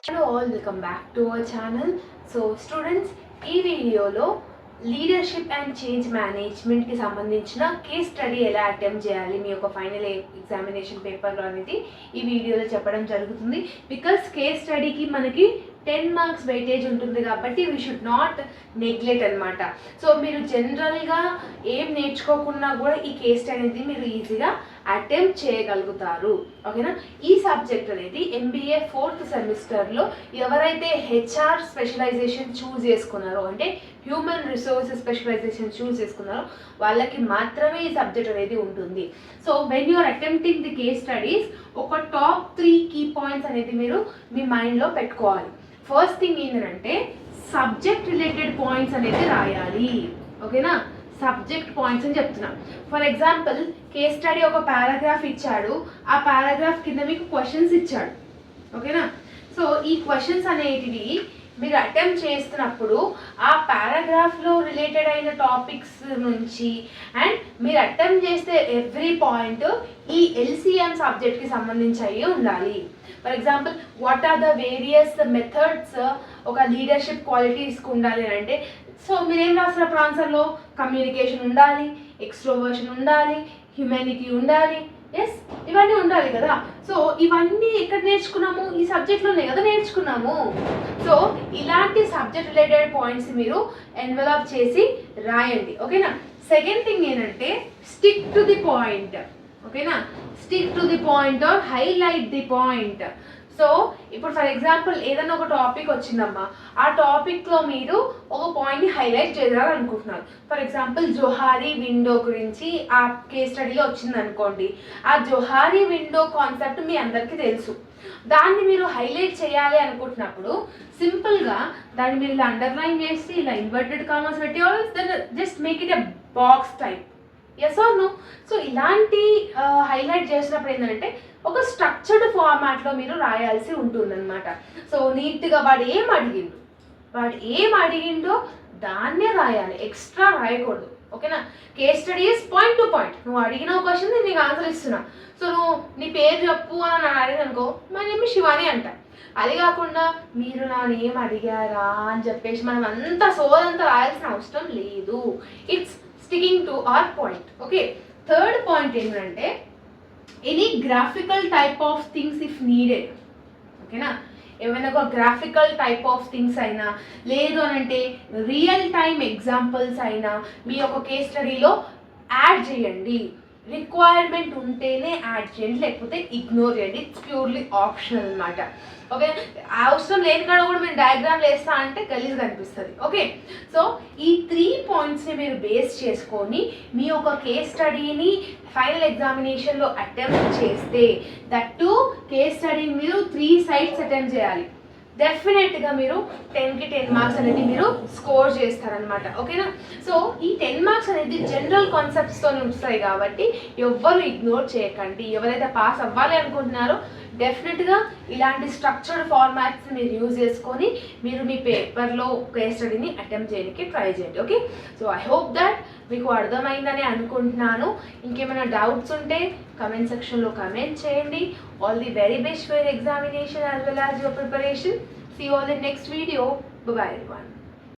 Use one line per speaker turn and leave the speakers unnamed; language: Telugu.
Hello all, welcome back to our channel. So students, ఈ వీడియోలో లీడర్షిప్ అండ్ చేంజ్ మేనేజ్మెంట్కి సంబంధించిన కేస్ స్టడీ ఎలా అటెంప్ట్ చేయాలి మీ యొక్క ఫైనల్ ఎగ్జామినేషన్ పేపర్లో అనేది ఈ వీడియోలో చెప్పడం జరుగుతుంది. బికాస్ కేస్ స్టడీకి మనకి 10 మార్క్స్ వెయిటేజ్ ఉంటుంది కాబట్టి వీ షుడ్ నాట్ నెగ్లెక్ట్ అనమాట. సో మీరు జనరల్గా ఏం నేర్చుకోకుండా కూడా ఈ కేస్ స్టడీ అనేది మీరు ఈజీగా అటెంప్ట్ చేయగలుగుతారు. ఓకేనా? ఈ సబ్జెక్ట్ అనేది MBA 4th సెమిస్టర్లో ఎవరైతే HR స్పెషలైజేషన్ చూస్ చేసుకున్నారో, అంటే హ్యూమన్ రిసోర్సెస్ స్పెషలైజేషన్ చూస్ చేసుకున్నారో వాళ్ళకి మాత్రమే ఈ సబ్జెక్ట్ అనేది ఉంటుంది. So when you are attempting the case studies, ఒక టాప్ 3 కీ పాయింట్స్ అనేది మీరు మీ మైండ్లో పెట్టుకోవాలి. ఫస్ట్ థింగ్ ఏంటంటే సబ్జెక్ట్ రిలేటెడ్ పాయింట్స్ అనేది రాయాలి. ఓకేనా? సబ్జెక్ట్ పాయింట్స్ అని చెప్తున్నా. ఫర్ ఎగ్జాంపుల్, కేస్ స్టడీ ఒక పారాగ్రాఫ్ ఇచ్చాడు, ఆ పారాగ్రాఫ్ కింద మీకు క్వశ్చన్స్ ఇచ్చాడు. ఓకేనా? సో ఈ క్వశ్చన్స్ అనేటివి మీరు అటెంప్ట్ చేస్తున్నప్పుడు ఆ పారాగ్రాఫ్లో రిలేటెడ్ అయిన టాపిక్స్ నుంచి అండ్ మీరు అటెంప్ట్ చేస్తే ఎవ్రీ పాయింట్ ఈ LCM సబ్జెక్ట్కి సంబంధించి అయ్యి ఉండాలి. For example, what are the various methods ఒక లీడర్షిప్ క్వాలిటీస్కి ఉండాలి అని అంటే, సో మీరేం రాసినప్పుడు ఆన్సర్లో కమ్యూనికేషన్ ఉండాలి, ఎక్స్ట్రోవర్షన్ ఉండాలి, హ్యూమానిటీ ఉండాలి, ఎస్ ఇవన్నీ ఉండాలి కదా. సో ఇవన్నీ ఎక్కడ నేర్చుకున్నాము? ఈ సబ్జెక్ట్లోనే కదా నేర్చుకున్నాము. సో ఇలాంటి సబ్జెక్ట్ రిలేటెడ్ పాయింట్స్ మీరు ఎన్వలప్ చేసి రాయండి. ఓకేనా? సెకండ్ థింగ్ ఏంటంటే స్టిక్ టు ది పాయింట్. ఓకేనా? Stick to the point or highlight the point. So ఇప్పుడు ఫర్ ఎగ్జాంపుల్ ఏదైనా ఒక టాపిక్ వచ్చిందమ్మా, ఆ టాపిక్లో మీరు ఒక పాయింట్ని హైలైట్ చేయాలనుకుంటున్నారు. ఫర్ ఎగ్జాంపుల్, జోహారీ విండో గురించి ఆ కేస్ స్టడీలో వచ్చింది అనుకోండి. ఆ జోహారీ విండో కాన్సెప్ట్ మీ అందరికీ తెలుసు. దాన్ని మీరు హైలైట్ చేయాలి అనుకుంటున్నప్పుడు సింపుల్గా దాన్ని మీరు ఇలా అండర్లైన్ చేసి ఇలా ఇన్వర్టెడ్ కామర్స్ పెట్టి just make it a box type. Yes or no? So ఇలాంటి హైలైట్ చేసినప్పుడు ఏంటంటే ఒక స్ట్రక్చర్డ్ ఫార్మాట్లో మీరు రాయాల్సి ఉంటుందన్నమాట. సో నీట్గా వాడు ఏం అడిగిండో దాన్నే రాయాలి, ఎక్స్ట్రా రాయకూడదు. ఓకేనా? Case study is point to point. నువ్వు అడిగిన క్వశ్చన్ నేను నీకు ఆన్సర్ ఇస్తున్నా. సో నువ్వు నీ పేరు చెప్పు అని నన్ను అడిగిన అనుకో, మా నేమ్ శివాని అంట. అది కాకుండా మీరు నా నేమ్ అడిగారా అని చెప్పేసి మనం అంతా సోదంతా రాయాల్సిన అవసరం లేదు. It's sticking to our point. Okay? Third point ఏంటంటే any graphical type of things if needed. ఓకేనా? ఏమైనా ఒక గ్రాఫికల్ టైప్ ఆఫ్ థింగ్స్ అయినా, లేదు అని అంటే రియల్ టైమ్ ఎగ్జాంపుల్స్ అయినా మీ యొక్క కేస్ స్టడీలో యాడ్ చేయండి. రిక్వైర్మెంట్ ఉంటేనే యాడ్ చేయండి, లేకపోతే ఇగ్నోర్ చేయండి. ఇట్స్ ప్యూర్లీ ఆప్షనల్ అనమాట. ఓకే? అవసరం లేని కాడ కూడా మీరు డయాగ్రామ్లు వేస్తా అంటే గలీజ్గా అనిపిస్తుంది. ఓకే? సో ఈ 3 పాయింట్స్ని మీరు బేస్ చేసుకొని మీ యొక్క కేస్ స్టడీని ఫైనల్ ఎగ్జామినేషన్లో అటెంప్ట్ చేస్తే, దట్టు కేస్ స్టడీని మీరు 3 సైట్స్ అటెంప్ట్ చేయాలి. డెఫినెట్గా మీరు 10కి 10 మార్క్స్ అనేది మీరు స్కోర్ చేస్తారనమాట. ఓకేనా? సో ఈ 10 మార్క్స్ అనేది జనరల్ కాన్సెప్ట్స్తోనే వస్తాయి కాబట్టి ఎవ్వరు ఇగ్నోర్ చేయకండి. ఎవరైతే పాస్ అవ్వాలి అనుకుంటున్నారో డెఫినెట్గా ఇలాంటి స్ట్రక్చర్డ్ ఫార్మాట్స్ మీరు యూజ్ చేసుకొని మీరు మీ పేపర్లో కేస్ స్టడీని అటెంప్ట్ చేయడానికి ట్రై చేయండి. Okay? So I hope that మీకు అర్థమైందని అనుకుంటున్నాను. ఇంకేమైనా డౌట్స్ ఉంటే కమెంట్ సెక్షన్లో కమెంట్ చేయండి. All the very best for examination as well as your preparation. See you all in next video. Bye bye everyone.